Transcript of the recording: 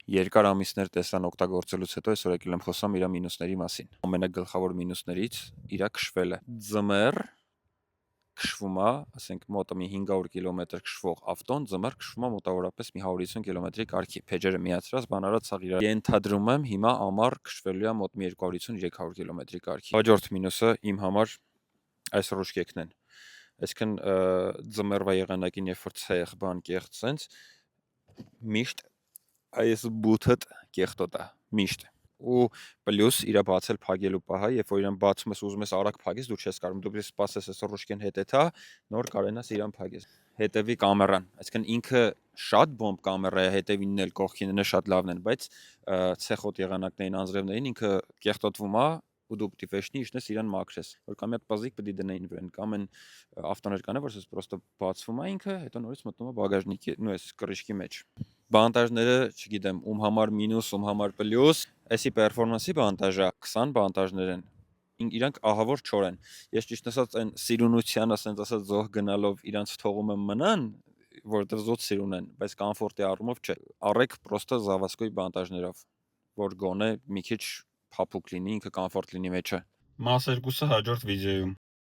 երկար ամիսներ տեսան օգտագործելուց հետո այսօր եկել եմ խոսամ իր մինուսների մասին։ Ամենագլխավոր մինուսներից իր քշվելը։ Ձմեռ քշվում է, ասենք մոտը մի 500 կիլոմետր քշվող ավտոն ձմեռ քշվում է մոտավորապես մի 150 կիլոմետրի կարգի։ Փեջերը միացրած բանարած ցավ իրար։ Ենթադրում եմ հիմա ամառ քշվելու է մոտ մի 250-300 կիլոմետրի կարգի։ Հաջորդ մինուսը իմ համար այս ռուշկեքն են։ Այսինքն ձմեռվա եղանակին երբ որ ցեղ բան կեղծ sense միշտ այս բութդ կեղտոտ է միշտ ու պլյուս իրա բացել փակելու պահը, երբ որ իրան բացում ես ուզում ես արագ փակես, դու չես կարող, դու պետք է սպասես այս ռուշկեն հետեթա, նոր կարենաս իրան փակես։ Հետևի կամերան, այսինքն ինքը շատ բոմբ կամերա է, հետևինն էլ կողքինն էլ շատ լավն են, բայց ցեխոտ եղանակներին անձրևներին ինքը կեղտոտվում է ու դու պետք է վեշնի իշնես իրան մաքրես, որ կամ մի հատ պազիկ պետք է դնեին վրան, կամ այն ավտոներ կան, որ ասես պրոստը բացվում է ինքը, հետո նորից մտնում է բագաժնիկի, նո այս կռիչքի մեջ։ Բանտաժները, չգիտեմ, ում համար մինուս, ում համար պլյուս, այսի պերֆորմանսի բանտաժա 20 բանտաժներ են։ Իրանք ահավոր չոր են։ Ես ճիշտ ասած այն սիրունության, ասենց ասած զոհ գնալով իրանց թողում եմ մնան, որովհետև զոտ սիրուն են, բայց կոմֆորտի առումով չէ։ Առեք պրոստը զավասկոյ բանտաժներով, որ գոնե մի քիչ փափուկ լինի, ինքը կոմֆորտ լինի մեջը։ Մաս երկուսը հաջորդ վիդեոյում։